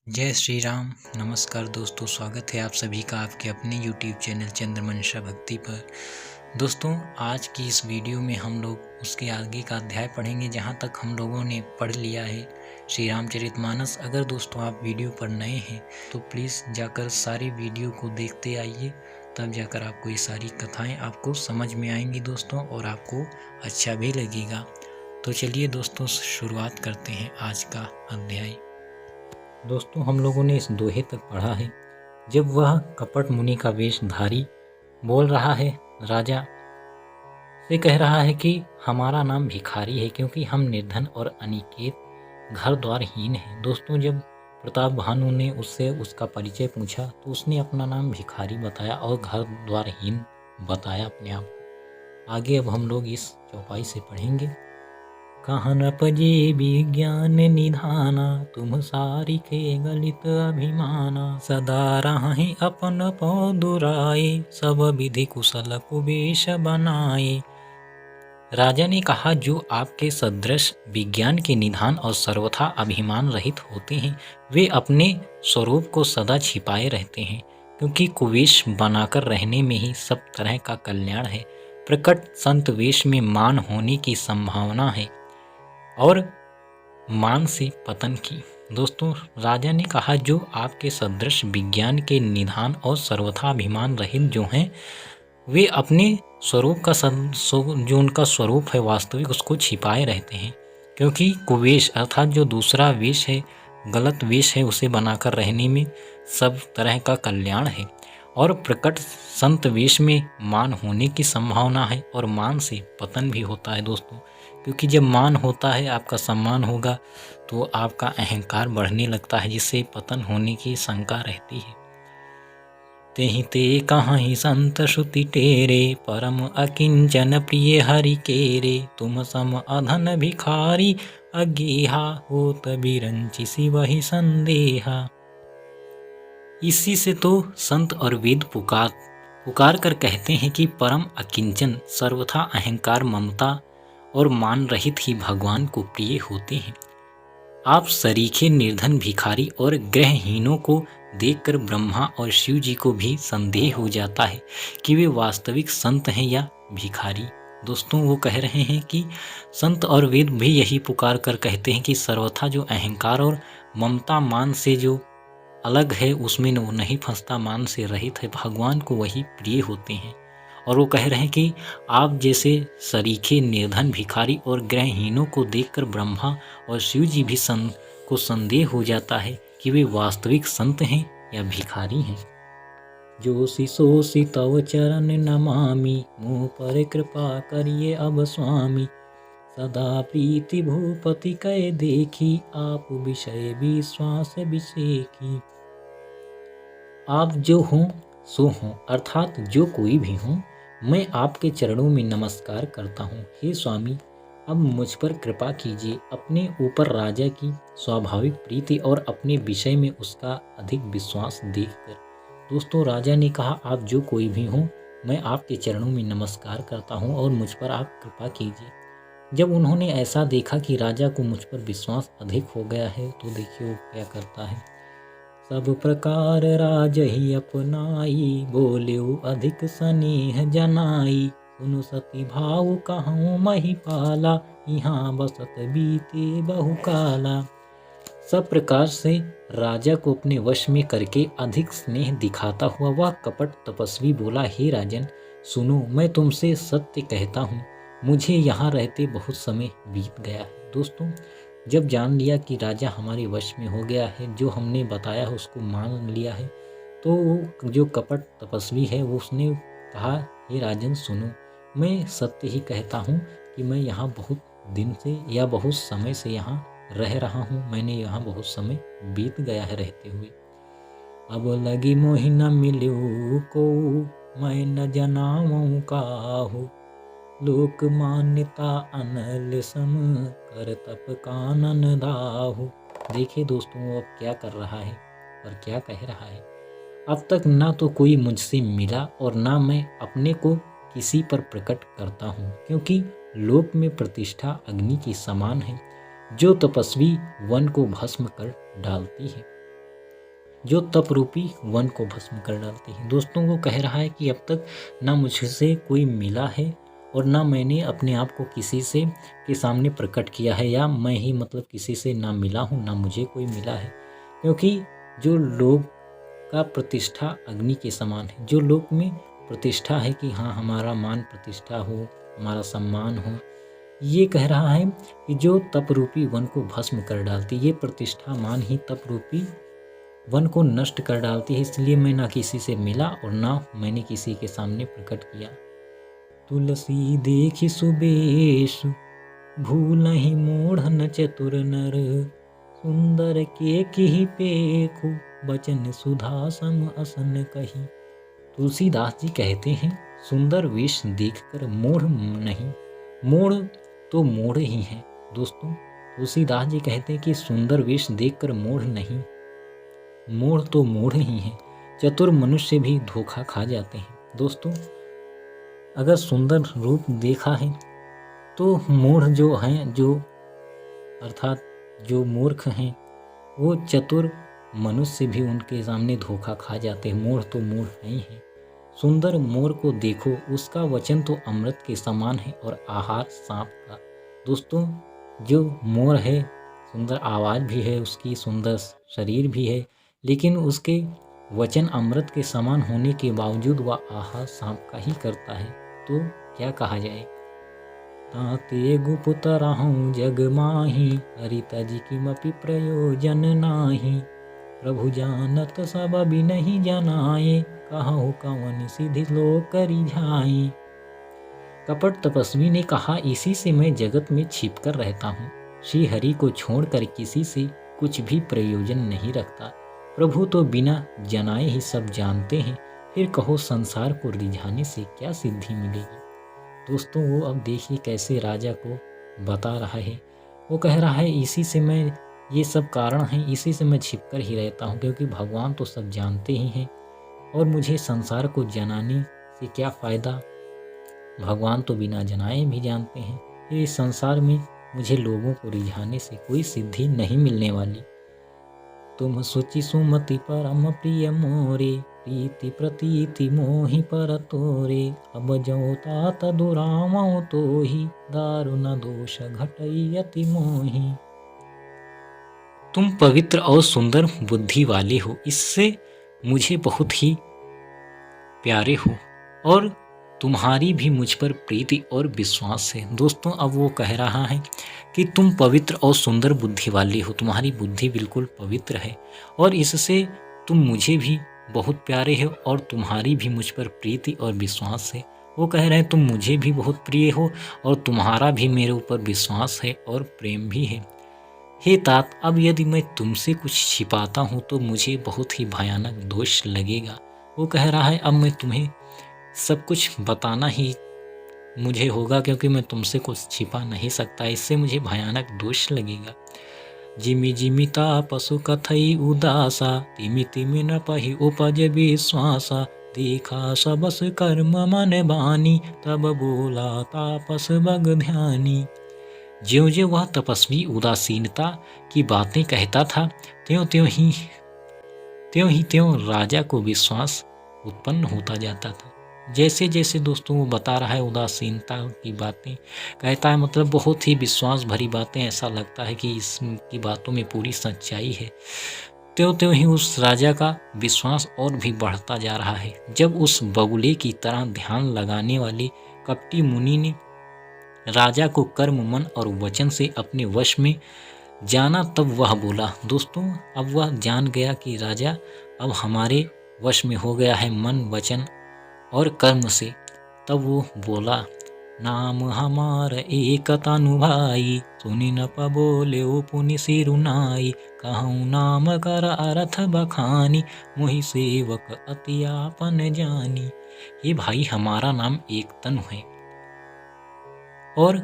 जय श्री राम। नमस्कार दोस्तों, स्वागत है आप सभी का आपके अपने YouTube चैनल चंद्रमंशा भक्ति पर। दोस्तों, आज की इस वीडियो में हम लोग उसके आगे का अध्याय पढ़ेंगे जहाँ तक हम लोगों ने पढ़ लिया है श्री रामचरितमानस। अगर दोस्तों आप वीडियो पर नए हैं तो प्लीज़ जाकर सारी वीडियो को देखते आइए, तब जाकर आपको ये सारी कथाएँ आपको समझ में आएंगी दोस्तों, और आपको अच्छा भी लगेगा। तो चलिए दोस्तों, शुरुआत करते हैं आज का अध्याय। दोस्तों, हम लोगों ने इस दोहे तक पढ़ा है जब वह कपट मुनि का वेशधारी बोल रहा है, राजा से कह रहा है कि हमारा नाम भिखारी है क्योंकि हम निर्धन और अनिकेत घर द्वारहीन हैं। दोस्तों, जब प्रताप भानु ने उससे उसका परिचय पूछा तो उसने अपना नाम भिखारी बताया और घर द्वारहीन बताया अपने आप को। आगे अब हम लोग इस चौपाई से पढ़ेंगे। कहन पजे विज्ञान निधाना, तुम सारिखे गलित अभिमाना। सदा राहि अपन पौ दुराए, सब विधि कुशल कुबेश बनाए। राजा ने कहा, जो आपके सदृश विज्ञान के निधान और सर्वथा अभिमान रहित होते हैं, वे अपने स्वरूप को सदा छिपाए रहते हैं, क्योंकि कुवेश बनाकर रहने में ही सब तरह का कल्याण है। प्रकट संत वेश में मान होने की संभावना है और मान से पतन की। दोस्तों, राजा ने कहा, जो आपके सदृश विज्ञान के निधान और सर्वथा अभिमान रहित जो हैं, वे अपने स्वरूप का जो उनका स्वरूप है वास्तविक, उसको छिपाए रहते हैं, क्योंकि कुवेश अर्थात जो दूसरा वेश है, गलत वेश है, उसे बनाकर रहने में सब तरह का कल्याण है। और प्रकट संत वेश में मान होने की संभावना है और मान से पतन भी होता है दोस्तों, क्योंकि जब मान होता है, आपका सम्मान होगा, तो आपका अहंकार बढ़ने लगता है, जिससे पतन होने की शंका रहती है। तेहि ते कहाहि संत श्रुति टेरे, परम अकिंचन प्रिय हरि केरे। तुम सम अधन भिखारी, अज्ञेहा होत बिरंचिसि वही संदेहा। इसी से तो संत और वेद पुकार कर कहते हैं कि परम अकिंचन, सर्वथा अहंकार, ममता और मान रहित ही भगवान को प्रिय होते हैं। आप सरीखे निर्धन भिखारी और ग्रहहीनों को देखकर ब्रह्मा और शिव जी को भी संदेह हो जाता है कि वे वास्तविक संत हैं या भिखारी। दोस्तों, वो कह रहे हैं कि संत और वेद भी यही पुकार कर कहते हैं कि सर्वथा जो अहंकार और ममता मान से जो अलग है, उसमें वो नहीं फंसता, मान से रहित है, भगवान को वही प्रिय होते हैं। और वो कह रहे हैं कि आप जैसे सरीखे निर्धन भिखारी और ग्रहहीनों को देखकर ब्रह्मा और शिव जी भी को संदेह हो जाता है कि वे वास्तविक संत हैं या भिखारी हैं। जो सोसी तव चरण नमामि, मुँह पर कृपा करिए अब स्वामी। सदा प्रीति भूपति कै देखी, आप विषय विश्वास विषेखी। आप जो हों सो हों, अर्थात जो कोई भी हों, मैं आपके चरणों में नमस्कार करता हूँ। हे स्वामी, अब मुझ पर कृपा कीजिए। अपने ऊपर राजा की स्वाभाविक प्रीति और अपने विषय में उसका अधिक विश्वास देखकर। दोस्तों, राजा ने कहा, आप जो कोई भी हों, मैं आपके चरणों में नमस्कार करता हूँ और मुझ पर आप कृपा कीजिए। जब उन्होंने ऐसा देखा कि राजा को मुझ पर विश्वास अधिक हो गया है, तो देखिए वो क्या करता है। सब प्रकार राजहि अपनाई, बोल्यो अधिक स्नेह जनाई। सुनु सती भाव कहूँ महिपाला, यहाँ बसत बीते बहु काला। सब प्रकार से राजा को अपने वश में करके अधिक स्नेह दिखाता हुआ वह कपट तपस्वी बोला, हे राजन सुनो, मैं तुमसे सत्य कहता हूँ, मुझे यहाँ रहते बहुत समय बीत गया है। दोस्तों, जब जान लिया कि राजा हमारे वश में हो गया है, जो हमने बताया है उसको मान लिया है, तो वो जो कपट तपस्वी है वो उसने कहा, हे राजन सुनो, मैं सत्य ही कहता हूँ कि मैं यहाँ बहुत दिन से या बहुत समय से यहाँ रह रहा हूँ, मैंने यहाँ बहुत समय बीत गया है रहते हुए। अब लगी मोहि न मिल्यो को, मैं न जनाऊँ काहू। लोक मान्यता अनल सम, कर तप कानन दाहु। देखिए दोस्तों, वो अब क्या कर रहा है और क्या कह रहा है। अब तक ना तो कोई मुझसे मिला और ना मैं अपने को किसी पर प्रकट करता हूँ, क्योंकि लोक में प्रतिष्ठा अग्नि की समान है, जो तपस्वी वन को भस्म कर डालती है। जो तप रूपी वन को भस्म कर डालती है। दोस्तों वो कह रहा है कि अब तक ना मुझसे कोई मिला है और ना मैंने अपने आप को किसी से के सामने प्रकट किया है, या मैं ही मतलब किसी से ना मिला हूँ ना मुझे कोई मिला है, क्योंकि जो लोग का प्रतिष्ठा अग्नि के समान है। जो लोक में प्रतिष्ठा है कि हाँ हमारा मान प्रतिष्ठा हो, हमारा सम्मान हो, ये कह रहा है कि जो तप रूपी वन को भस्म कर डालती, ये प्रतिष्ठा मान ही तप रूपी वन को नष्ट कर डालती है। इसलिए मैं ना किसी से मिला और ना मैंने किसी के सामने प्रकट किया। तुलसी देखी सुबेश भूलहि मूढ़न चतुर नर, सुंदर के की पेखु बचन सुधा सम असन कही। तुलसीदास जी कहते हैं सुंदर वेश देखकर मूढ़ नहीं, मूढ़ तो मूढ़ ही है। दोस्तों तुलसीदास जी कहते हैं कि सुंदर वेश देखकर मूढ़ नहीं, मूढ़ तो मूढ़ ही है। चतुर मनुष्य भी धोखा खा जाते हैं। दोस्तों अगर सुंदर रूप देखा है तो मूढ़ जो हैं, जो अर्थात जो मूर्ख हैं, वो चतुर मनुष्य भी उनके सामने धोखा खा जाते हैं। मूढ़ तो मूढ़ नहीं है। सुंदर मोर को देखो, उसका वचन तो अमृत के समान है और आहार सांप का। दोस्तों जो मोर है, सुंदर आवाज़ भी है उसकी, सुंदर शरीर भी है, लेकिन उसके वचन अमृत के समान होने के बावजूद वह आहार सांप का ही करता है। तो क्या कहा जाए। ताते गुप्त रहूं जग माही, हरितज किमपि प्रयोजन नाही। प्रभु जानत सब बिनहि जनाए, कहु कवन सिद्धि लोक करि झाई। कपट तपस्वी ने कहा, इसी से मैं जगत में छिप कर रहता हूँ। श्री हरि को छोड़कर किसी से कुछ भी प्रयोजन नहीं रखता। प्रभु तो बिना जनाए ही सब जानते हैं, फिर कहो संसार को रिझाने से क्या सिद्धि मिलेगी। दोस्तों वो अब देखिए कैसे राजा को बता रहा है। वो कह रहा है इसी से मैं, ये सब कारण हैं, इसी से मैं छिप कर ही रहता हूँ, क्योंकि भगवान तो सब जानते ही हैं और मुझे संसार को जनाने से क्या फ़ायदा। भगवान तो बिना जनाए भी जानते हैं। फिर इस संसार में मुझे लोगों को रिझाने से कोई सिद्धि नहीं मिलने वाली। तुम सुचि सुमति परम प्रिय मोरे, प्रीति प्रतीति मोहि पर तोरे। अब जो तात दुरामो तो ही, दारुण दोष घटई अति मोहि। तुम पवित्र और सुंदर बुद्धि वाले हो, इससे मुझे बहुत ही प्यारे हो और तुम्हारी भी मुझ पर प्रीति और विश्वास है। दोस्तों अब वो कह रहा है कि तुम पवित्र और सुंदर बुद्धि वाले हो, तुम्हारी बुद्धि बिल्कुल पवित्र है और इससे तुम मुझे भी बहुत प्यारे हो और तुम्हारी भी मुझ पर प्रीति और विश्वास है। वो कह रहे हैं तुम मुझे भी बहुत प्रिय हो और तुम्हारा भी मेरे ऊपर विश्वास है और प्रेम भी है। हे तात, अब यदि मैं तुमसे कुछ छिपाता हूँ तो मुझे बहुत ही भयानक दोष लगेगा। वो कह रहा है अब मैं तुम्हें सब कुछ बताना ही मुझे होगा, क्योंकि मैं तुमसे कुछ छिपा नहीं सकता, इससे मुझे भयानक दोष लगेगा। जिमि जिमिता पशु कथई उदासा, तिमि तिमि न पहि उपज विश्वासा। देखा सबस कर्म मन बानी, तब बोला तापस बग ध्यानी। ज्यों ज्यों वह तपस्वी उदासीनता की बातें कहता था, त्यों त्यों राजा को विश्वास उत्पन्न होता जाता था। जैसे जैसे दोस्तों वो बता रहा है उदासीनता की बातें कहता है, मतलब बहुत ही विश्वास भरी बातें, ऐसा लगता है कि इसकी बातों में पूरी सच्चाई है। त्यों त्यों ही उस राजा का विश्वास और भी बढ़ता जा रहा है। जब उस बगुले की तरह ध्यान लगाने वाले कपटी मुनि ने राजा को कर्म मन और वचन से अपने वश में जाना, तब वह बोला। दोस्तों अब वह जान गया कि राजा अब हमारे वश में हो गया है मन वचन और कर्म से। तब वो बोला, नाम हमार एक तनु भाई, सुनि न पबोले पुनि सिरुनाई। कहूँ नाम कर अर्थ बखानी, मोहि सेवक अति आपन जानी। ये भाई हमारा नाम एक तनु है। और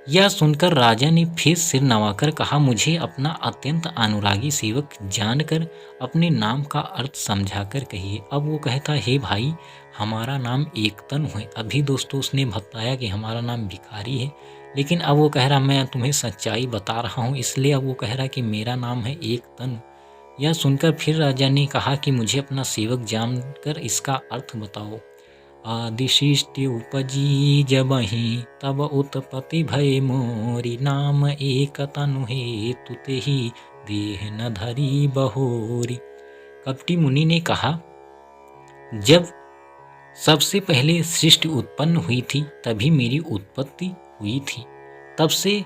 यह सुनकर राजा ने फिर सिर नवाकर कहा, मुझे अपना अत्यंत अनुरागी सेवक जानकर अपने नाम का अर्थ समझाकर कहिए। अब वो कहता, हे भाई हमारा नाम एक तनु है। अभी दोस्तों उसने बताया कि हमारा नाम भिखारी है, लेकिन अब वो कह रहा मैं तुम्हें सच्चाई बता रहा हूँ, इसलिए अब वो कह रहा कि मेरा नाम है एक तनु। यह सुनकर फिर राजा ने कहा कि मुझे अपना सेवक जानकर इसका अर्थ बताओ। आदि सृष्टि उपजी जबहि तब उत्पत्ति भय मोरी, नाम एक तनु हेतु तेहि देह न धरी बहोरी। कपटी मुनि ने कहा, जब सबसे पहले सृष्टि उत्पन्न हुई थी तभी मेरी उत्पत्ति हुई थी, तब से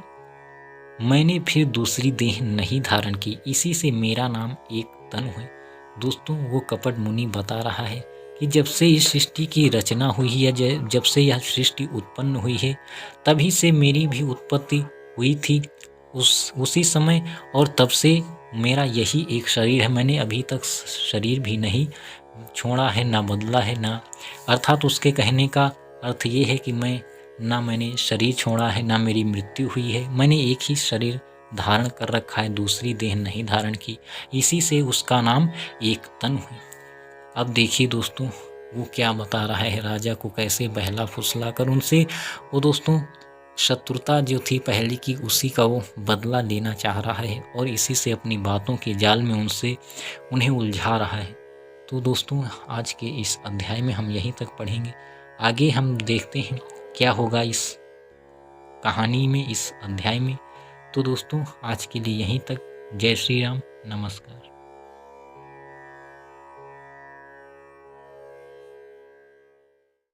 मैंने फिर दूसरी देह नहीं धारण की, इसी से मेरा नाम एक तनु है। दोस्तों, वो कपट मुनि बता रहा है कि जब से इस सृष्टि की रचना हुई है, जब से यह सृष्टि उत्पन्न हुई है, तभी से मेरी भी उत्पत्ति हुई थी उसी समय, और तब से मेरा यही एक शरीर है। मैंने अभी तक शरीर भी नहीं छोड़ा है, ना बदला है, ना, अर्थात उसके कहने का अर्थ ये है कि मैंने शरीर छोड़ा है, ना मेरी मृत्यु हुई है। मैंने एक ही शरीर धारण कर रखा है, दूसरी देह नहीं धारण की, इसी से उसका नाम एक तन हुई। अब देखिए दोस्तों, वो क्या बता रहा है, राजा को कैसे बहला फुसला कर उनसे वो दोस्तों शत्रुता जो थी पहले की, उसी का वो बदला लेना चाह रहा है, और इसी से अपनी बातों के जाल में उन्हें उलझा रहा है। तो दोस्तों, आज के इस अध्याय में हम यहीं तक पढ़ेंगे। आगे हम देखते हैं क्या होगा इस कहानी में, इस अध्याय में। तो दोस्तों, आज के लिए यहीं तक। जय श्री राम, नमस्कार।